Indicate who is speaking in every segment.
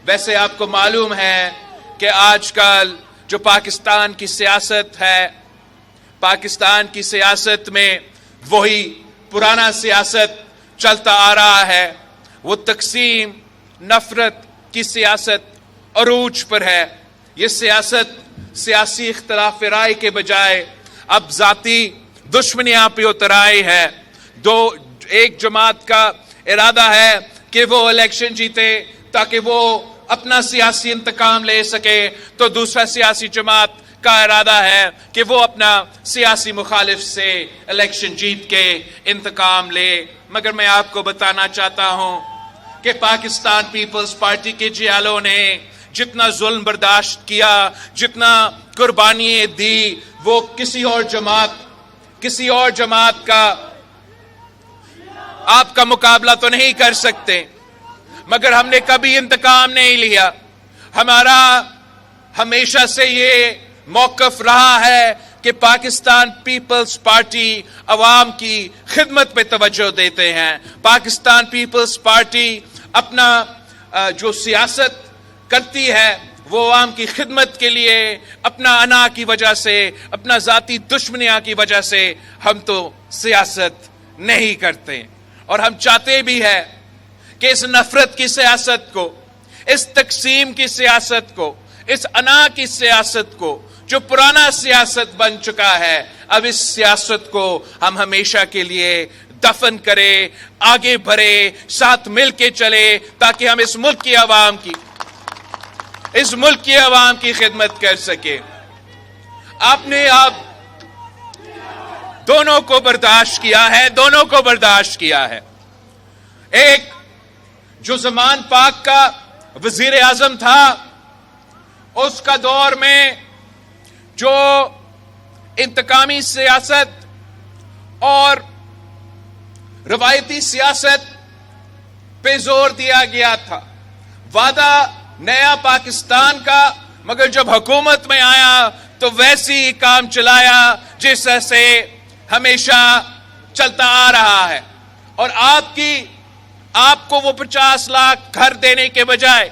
Speaker 1: ویسے آپ کو معلوم ہے کہ آج کل جو پاکستان کی سیاست ہے، پاکستان کی سیاست میں وہی پرانا سیاست چلتا آ رہا ہے. وہ تقسیم نفرت کی سیاست عروج پر ہے. یہ سیاست سیاسی اختلاف رائے کے بجائے اب ذاتی دشمنیاں پہ اتر آئی ہے. ایک جماعت کا ارادہ ہے کہ وہ الیکشن جیتے تاکہ وہ اپنا سیاسی انتقام لے سکے، تو دوسرا سیاسی جماعت کا ارادہ ہے کہ وہ اپنا سیاسی مخالف سے الیکشن جیت کے انتقام لے. مگر میں آپ کو بتانا چاہتا ہوں کہ پاکستان پیپلز پارٹی کے جیالوں نے جتنا ظلم برداشت کیا، جتنا قربانی دی، وہ کسی اور جماعت کا آپ کا مقابلہ تو نہیں کر سکتے. مگر ہم نے کبھی انتقام نہیں لیا. ہمارا ہمیشہ سے یہ موقف رہا ہے کہ پاکستان پیپلز پارٹی عوام کی خدمت پہ توجہ دیتے ہیں. پاکستان پیپلز پارٹی اپنا جو سیاست کرتی ہے وہ عوام کی خدمت کے لیے، اپنا انا کی وجہ سے، اپنا ذاتی دشمنیاں کی وجہ سے ہم تو سیاست نہیں کرتے. اور ہم چاہتے بھی ہیں کہ اس نفرت کی سیاست کو، اس تقسیم کی سیاست کو، اس انا کی سیاست کو، جو پرانا سیاست بن چکا ہے، اب اس سیاست کو ہم ہمیشہ کے لیے دفن کرے، آگے بڑھے، ساتھ مل کے چلے، تاکہ ہم اس ملک کی عوام کی خدمت کر سکے. آپ نے دونوں کو برداشت کیا ہے. ایک جو زمان پاک کا وزیر اعظم تھا، اس کا دور میں جو انتقامی سیاست اور روایتی سیاست پہ زور دیا گیا تھا، وعدہ نیا پاکستان کا، مگر جب حکومت میں آیا تو ویسی کام چلایا جس سے ہمیشہ چلتا آ رہا ہے. اور آپ کو وہ 50 لاکھ گھر دینے کے بجائے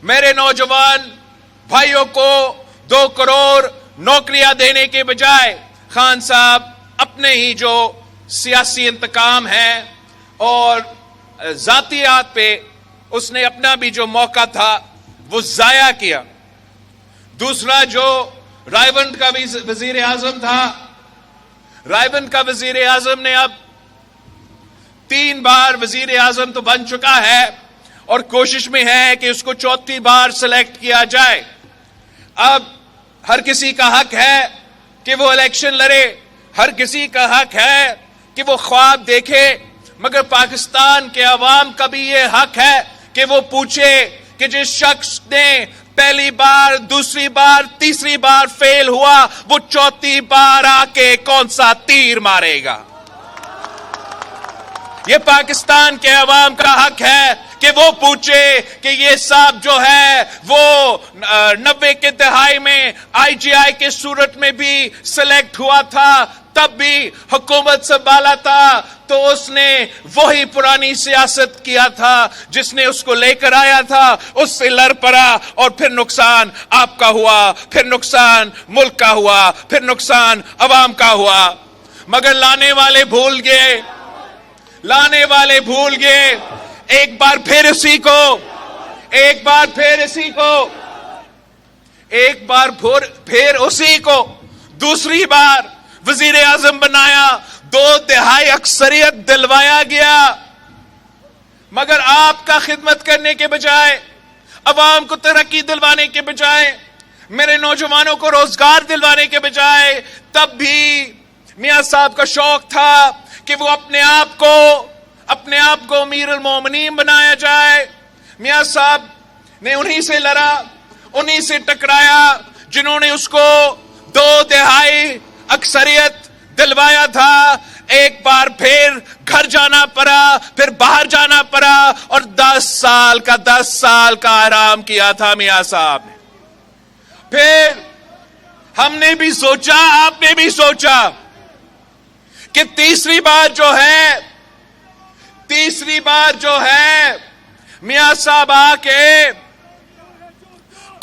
Speaker 1: میرے نوجوان بھائیوں کو 2 کروڑ نوکریاں دینے کے بجائے خان صاحب اپنے ہی جو سیاسی انتقام ہے اور ذاتیات پہ اس نے اپنا بھی جو موقع تھا وہ ضائع کیا. دوسرا جو رائیونڈ کا وزیر اعظم تھا، رائیونڈ کا وزیر اعظم نے اب 3 بار وزیر اعظم تو بن چکا ہے اور کوشش میں ہے کہ اس کو 4تھی بار سلیکٹ کیا جائے. اب ہر کسی کا حق ہے کہ وہ الیکشن لڑے، ہر کسی کا حق ہے کہ وہ خواب دیکھے، مگر پاکستان کے عوام کا بھی یہ حق ہے کہ وہ پوچھے کہ جس شخص نے پہلی بار، دوسری بار، تیسری بار فیل ہوا، وہ 4تھی بار آ کے کون سا تیر مارے گا. یہ پاکستان کے عوام کا حق ہے کہ وہ پوچھے کہ یہ صاحب جو ہے وہ 90 کے دہائی میں IGI کے صورت میں بھی سلیکٹ ہوا تھا، تب بھی حکومت سنبھالا تھا تو اس نے وہی پرانی سیاست کیا تھا جس نے اس کو لے کر آیا تھا، اس سے لڑ پڑا اور پھر نقصان آپ کا ہوا، پھر نقصان ملک کا ہوا، پھر نقصان عوام کا ہوا. مگر لانے والے بھول گئے ایک بار پھر اسی کو دوسری بار وزیر اعظم بنایا، 2/3 اکثریت دلوایا گیا. مگر آپ کا خدمت کرنے کے بجائے، عوام کو ترقی دلوانے کے بجائے، میرے نوجوانوں کو روزگار دلوانے کے بجائے، تب بھی میاں صاحب کا شوق تھا کہ وہ اپنے آپ کو امیر المومنین بنایا جائے. میاں صاحب نے انہی سے لڑا، انہی سے ٹکرایا جنہوں نے اس کو 2/3 اکثریت دلوایا تھا. ایک بار پھر گھر جانا پڑا، پھر باہر جانا پڑا اور 10 سال کا آرام کیا تھا میاں صاحب نے. پھر ہم نے بھی سوچا، آپ نے بھی سوچا کہ تیسری بار جو ہے میاں صاحب آ کے